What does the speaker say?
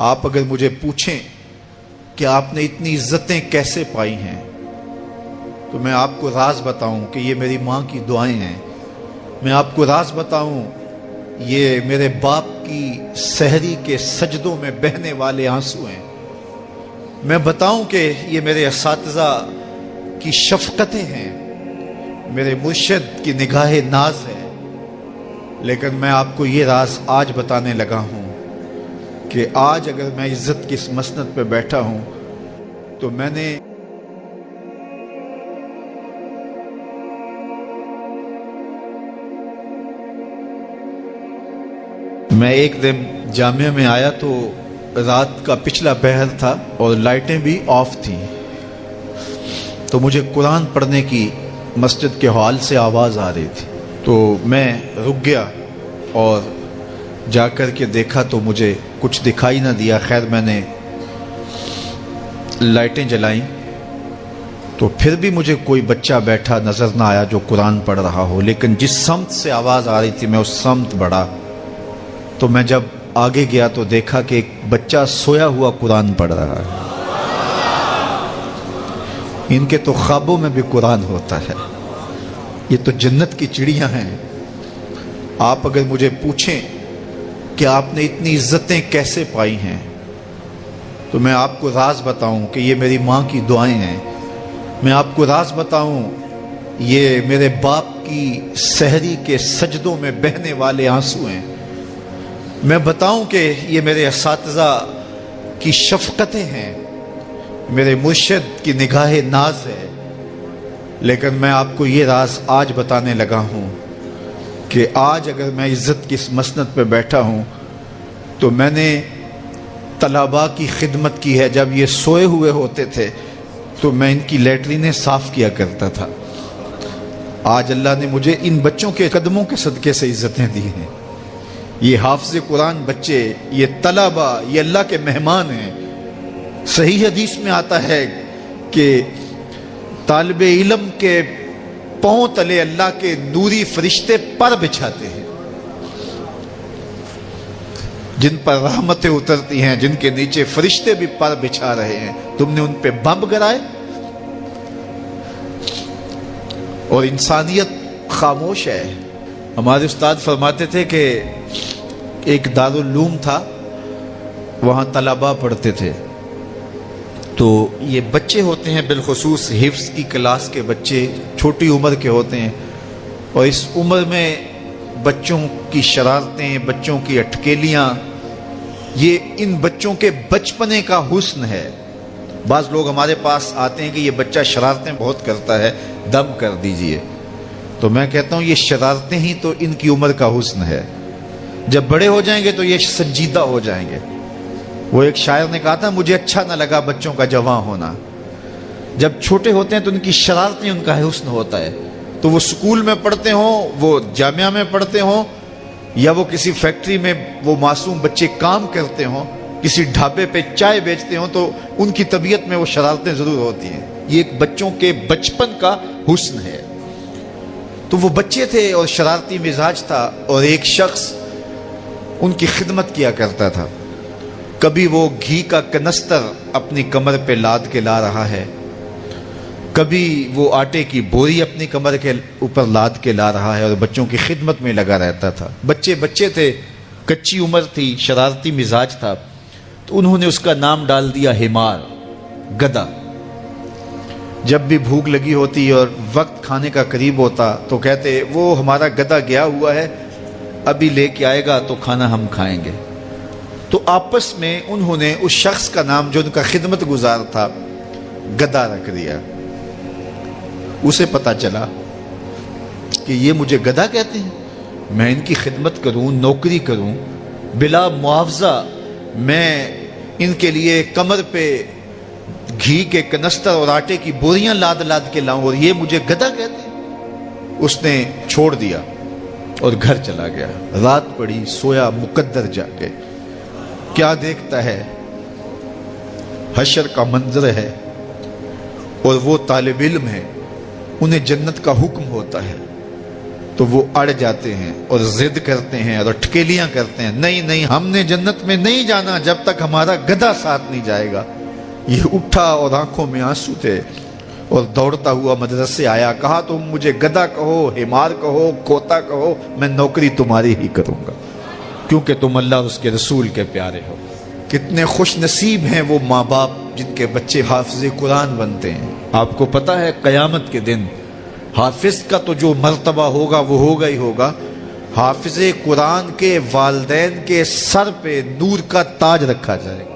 آپ اگر مجھے پوچھیں کہ آپ نے اتنی عزتیں کیسے پائی ہیں تو میں آپ کو راز بتاؤں کہ یہ میری ماں کی دعائیں ہیں. میں آپ کو راز بتاؤں یہ میرے باپ کی سحری کے سجدوں میں بہنے والے آنسو ہیں. میں بتاؤں کہ یہ میرے اساتذہ کی شفقتیں ہیں، میرے مرشد کی نگاہ ناز ہے. لیکن میں آپ کو یہ راز آج بتانے لگا ہوں کہ آج اگر میں عزت کی اس مسند پہ بیٹھا ہوں تو میں ایک دن جامعہ میں آیا تو رات کا پچھلا پہر تھا اور لائٹیں بھی آف تھیں، تو مجھے قرآن پڑھنے کی مسجد کے ہال سے آواز آ رہی تھی. تو میں رک گیا اور جا کر کے دیکھا تو مجھے کچھ دکھائی نہ دیا. خیر میں نے لائٹیں جلائیں تو پھر بھی مجھے کوئی بچہ بیٹھا نظر نہ آیا جو قرآن پڑھ رہا ہو. لیکن جس سمت سے آواز آ رہی تھی میں اس سمت بڑھا تو میں جب آگے گیا تو دیکھا کہ ایک بچہ سویا ہوا قرآن پڑھ رہا ہے. ان کے تو خوابوں میں بھی قرآن ہوتا ہے. یہ تو جنت کی چڑیاں ہیں. آپ اگر مجھے پوچھیں کہ آپ نے اتنی عزتیں کیسے پائی ہیں تو میں آپ کو راز بتاؤں کہ یہ میری ماں کی دعائیں ہیں. میں آپ کو راز بتاؤں یہ میرے باپ کی سحری کے سجدوں میں بہنے والے آنسو ہیں. میں بتاؤں کہ یہ میرے اساتذہ کی شفقتیں ہیں، میرے مرشد کی نگاہ ناز ہے. لیکن میں آپ کو یہ راز آج بتانے لگا ہوں کہ آج اگر میں عزت کی اس مسند پہ بیٹھا ہوں تو میں نے طلباء کی خدمت کی ہے. جب یہ سوئے ہوئے ہوتے تھے تو میں ان کی لیٹرینیں صاف کیا کرتا تھا. آج اللہ نے مجھے ان بچوں کے قدموں کے صدقے سے عزتیں دی ہیں. یہ حافظ قرآن بچے، یہ طلباء، یہ اللہ کے مہمان ہیں. صحیح حدیث میں آتا ہے کہ طالب علم کے پاؤں تلے اللہ کے نوری فرشتے پر بچھاتے ہیں جن پر رحمتیں اترتی ہیں، جن کے نیچے فرشتے بھی پر بچھا رہے ہیں. تم نے ان پہ بم گرائے اور انسانیت خاموش ہے. ہمارے استاد فرماتے تھے کہ ایک دارالعلوم تھا، وہاں طلباء پڑھتے تھے. تو یہ بچے ہوتے ہیں بالخصوص حفظ کی کلاس کے بچے، چھوٹی عمر کے ہوتے ہیں، اور اس عمر میں بچوں کی شرارتیں، بچوں کی اٹکیلیاں، یہ ان بچوں کے بچپنے کا حسن ہے. بعض لوگ ہمارے پاس آتے ہیں کہ یہ بچہ شرارتیں بہت کرتا ہے، دم کر دیجئے. تو میں کہتا ہوں یہ شرارتیں ہی تو ان کی عمر کا حسن ہے. جب بڑے ہو جائیں گے تو یہ سنجیدہ ہو جائیں گے. وہ ایک شاعر نے کہا تھا مجھے اچھا نہ لگا بچوں کا جوان ہونا. جب چھوٹے ہوتے ہیں تو ان کی شرارتیں ان کا حسن ہوتا ہے. تو وہ سکول میں پڑھتے ہوں، وہ جامعہ میں پڑھتے ہوں، یا وہ کسی فیکٹری میں وہ معصوم بچے کام کرتے ہوں، کسی ڈھابے پہ چائے بیچتے ہوں، تو ان کی طبیعت میں وہ شرارتیں ضرور ہوتی ہیں. یہ ایک بچوں کے بچپن کا حسن ہے. تو وہ بچے تھے اور شرارتی مزاج تھا، اور ایک شخص ان کی خدمت کیا کرتا تھا. کبھی وہ گھی کا کنستر اپنی کمر پہ لاد کے لا رہا ہے، کبھی وہ آٹے کی بوری اپنی کمر کے اوپر لاد کے لا رہا ہے، اور بچوں کی خدمت میں لگا رہتا تھا. بچے تھے، کچی عمر تھی، شرارتی مزاج تھا، تو انہوں نے اس کا نام ڈال دیا حمار، گدھا. جب بھی بھوک لگی ہوتی اور وقت کھانے کا قریب ہوتا تو کہتے وہ ہمارا گدھا گیا ہوا ہے، ابھی لے کے آئے گا تو کھانا ہم کھائیں گے. تو آپس میں انہوں نے اس شخص کا نام جو ان کا خدمت گزار تھا گدھا رکھ دیا. اسے پتا چلا کہ یہ مجھے گدھا کہتے ہیں، میں ان کی خدمت کروں، نوکری کروں، بلا معاوضہ میں ان کے لیے کمر پہ گھی کے کنستر اور آٹے کی بوریاں لاد لاد کے لاؤں، اور یہ مجھے گدھا کہتے ہیں. اس نے چھوڑ دیا اور گھر چلا گیا. رات پڑی، سویا، مقدر جا کے کیا دیکھتا ہے؟ حشر کا منظر ہے، اور وہ طالب علم ہے، انہیں جنت کا حکم ہوتا ہے. تو وہ اڑ جاتے ہیں اور ضد کرتے ہیں اور اٹکیلیاں کرتے ہیں، نہیں نہیں ہم نے جنت میں نہیں جانا جب تک ہمارا گدھا ساتھ نہیں جائے گا۔ یہ اٹھا اور آنکھوں میں آنسو تھے اور دوڑتا ہوا مدرسے آیا، کہا تم مجھے گدھا کہو، حمار کہو، کھوتا کہو، میں نوکری تمہاری ہی کروں گا، کیونکہ تم اللہ اور اس کے رسول کے پیارے ہو۔ کتنے خوش نصیب ہیں وہ ماں باپ جن کے بچے حافظ قرآن بنتے ہیں۔ آپ کو پتہ ہے قیامت کے دن حافظ کا تو جو مرتبہ ہوگا وہ ہوگا ہی ہوگا، حافظ قرآن کے والدین کے سر پہ نور کا تاج رکھا جائے گا۔